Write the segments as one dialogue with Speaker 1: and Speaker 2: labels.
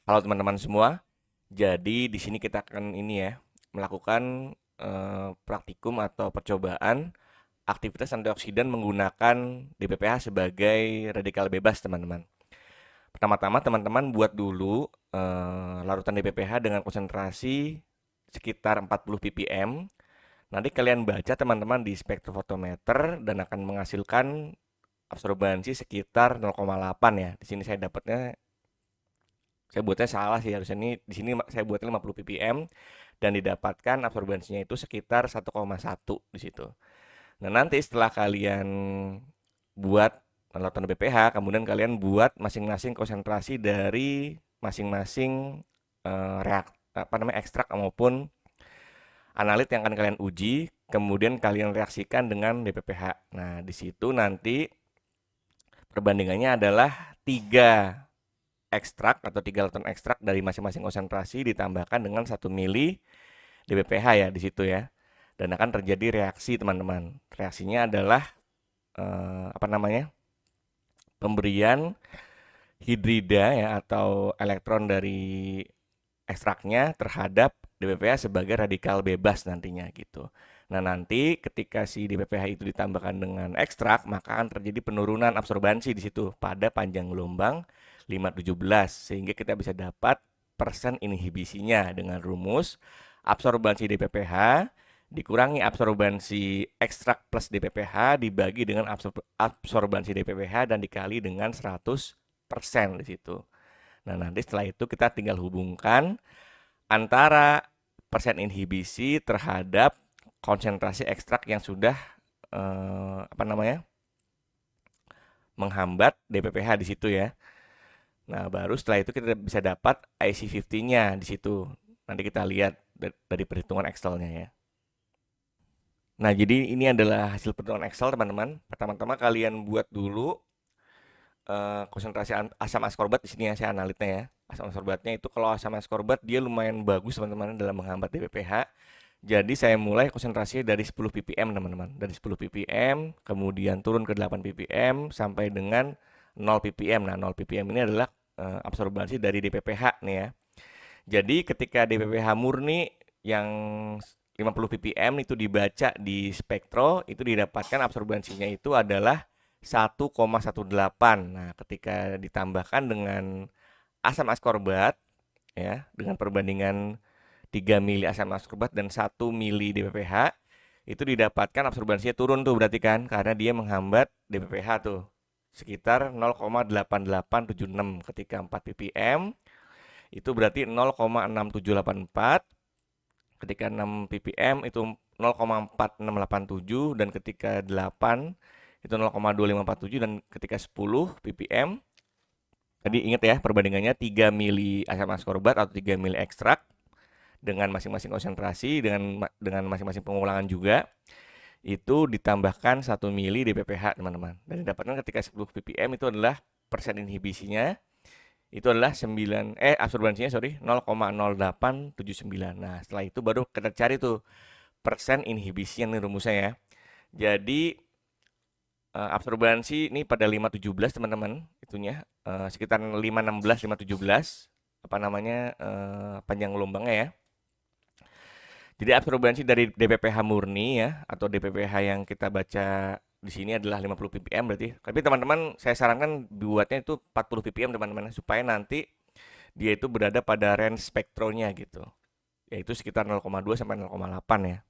Speaker 1: Halo teman-teman semua. Jadi di sini kita akan melakukan praktikum atau percobaan aktivitas antioksidan menggunakan DPPH sebagai radikal bebas, teman-teman. Pertama-tama teman-teman buat dulu larutan DPPH dengan konsentrasi sekitar 40 ppm. Nanti kalian baca teman-teman di spektrofotometer dan akan menghasilkan absorbansi sekitar 0,8 ya. Di sini saya buatnya salah sih, harusnya di sini saya buatnya 50 ppm dan didapatkan absorbansinya itu sekitar 1,1 di situ. Nah, nanti setelah kalian buat larutan BPH, kemudian kalian buat masing-masing konsentrasi dari masing-masing ekstrak maupun analit yang akan kalian uji, kemudian kalian reaksikan dengan DPPH. Nah, di situ nanti perbandingannya adalah 3 ekstrak atau 3 larutan ekstrak dari masing-masing konsentrasi ditambahkan dengan 1 mili DBPH ya di situ ya. Dan akan terjadi reaksi, teman-teman. Reaksinya adalah pemberian hidrida ya atau elektron dari ekstraknya terhadap DBPH sebagai radikal bebas nantinya gitu. Nah, nanti ketika si DBPH itu ditambahkan dengan ekstrak, maka akan terjadi penurunan absorbansi di situ pada panjang gelombang 517 sehingga kita bisa dapat persen inhibisinya dengan rumus absorbansi DPPH dikurangi absorbansi ekstrak plus DPPH dibagi dengan absorbansi DPPH dan dikali dengan 100% di situ. Nah, nanti setelah itu kita tinggal hubungkan antara persen inhibisi terhadap konsentrasi ekstrak yang sudah eh, apa namanya menghambat DPPH di situ ya. Nah, baru setelah itu kita bisa dapat IC50-nya di situ. Nanti kita lihat dari perhitungan Excel-nya ya. Nah, jadi ini adalah hasil perhitungan Excel, teman-teman. Pertama-tama kalian buat dulu konsentrasi asam askorbat di sini ya, saya analitnya ya. Asam askorbatnya itu kalau asam askorbat dia lumayan bagus teman-teman dalam menghambat DPPH. Jadi saya mulai konsentrasinya dari 10 ppm teman-teman. Dari 10 ppm, kemudian turun ke 8 ppm sampai dengan 0 ppm. Nah, 0 ppm ini adalah absorbansi dari DPPH nih ya. Jadi ketika DPPH murni yang 50 ppm itu dibaca di spektro, itu didapatkan absorbansinya itu adalah 1,18. Nah, ketika ditambahkan dengan asam askorbat ya, dengan perbandingan 3 mili asam askorbat dan 1 mili DPPH, itu didapatkan absorbansinya turun tuh berarti kan, karena dia menghambat DPPH tuh sekitar 0,8876 ketika 4 ppm itu berarti 0,6784, ketika 6 ppm itu 0,4687 dan ketika 8 itu 0,2547 dan ketika 10 ppm tadi ingat ya perbandingannya 3 mili asam askorbat atau 3 mili ekstrak dengan masing-masing konsentrasi dengan masing-masing pengulangan juga itu ditambahkan 1 mili DPPH teman-teman dan didapatkan ketika 10 ppm itu adalah persen inhibisinya itu adalah absorbansinya 0,0879. Nah, setelah itu baru kita cari tuh persen inhibisi yang rumusnya ya. Jadi absorbansi ini pada 517 teman-teman itunya sekitar 516 517 panjang gelombangnya ya. Jadi absorbansi dari DPPH murni ya atau DPPH yang kita baca di sini adalah 50 ppm berarti. Tapi teman-teman saya sarankan buatnya itu 40 ppm teman-teman supaya nanti dia itu berada pada range spektronya gitu. Yaitu sekitar 0,2 sampai 0,8 ya.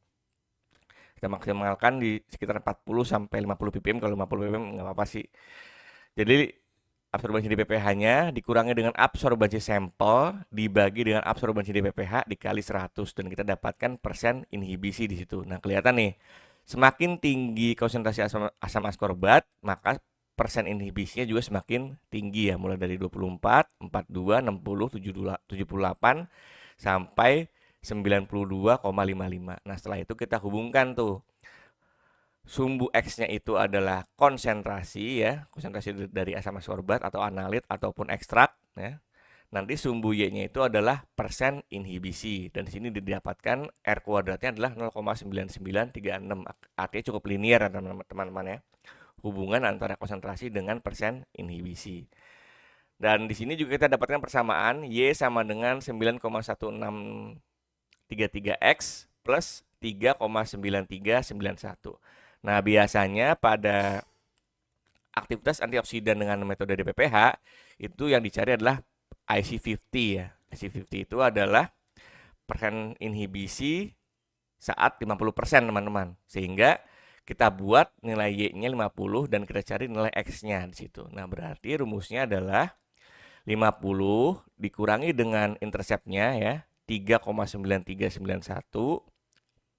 Speaker 1: Kita maksimalkan di sekitar 40 sampai 50 ppm, kalau 50 ppm nggak apa-apa sih. Jadi absorbansi DPPH-nya dikurangi dengan absorbansi sampel dibagi dengan absorbansi DPPH dikali 100 dan kita dapatkan persen inhibisi di situ. Nah, kelihatan nih, semakin tinggi konsentrasi asam askorbat, maka persen inhibisinya juga semakin tinggi ya, mulai dari 24, 42, 60, 78 sampai 92,55. Nah, setelah itu kita hubungkan tuh sumbu X-nya itu adalah konsentrasi ya, konsentrasi dari asam askorbat atau analit ataupun ekstrak ya. Nanti sumbu Y-nya itu adalah persen inhibisi dan di sini didapatkan R kuadratnya adalah 0,9936. Artinya cukup linier teman-teman ya. Hubungan antara konsentrasi dengan persen inhibisi. Dan di sini juga kita dapatkan persamaan Y sama dengan 9,1633X plus 3,9391. Nah, biasanya pada aktivitas antioksidan dengan metode DPPH itu yang dicari adalah IC50 ya. IC50 itu adalah persen inhibisi saat 50% teman-teman. Sehingga kita buat nilai Y-nya 50 dan kita cari nilai X-nya di situ. Nah, berarti rumusnya adalah 50 dikurangi dengan interceptnya ya, 3,9391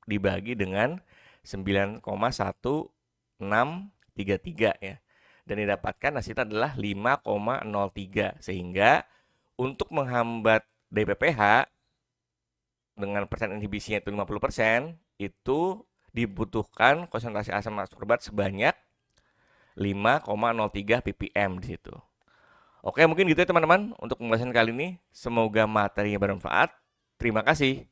Speaker 1: dibagi dengan 9,1633 ya. Dan didapatkan hasilnya adalah 5,03. Sehingga untuk menghambat DPPH dengan persen inhibisinya itu 50%, itu dibutuhkan konsentrasi asam askorbat sebanyak 5,03 ppm di situ. Oke, mungkin gitu ya teman-teman untuk pembahasan kali ini. Semoga materinya bermanfaat. Terima kasih.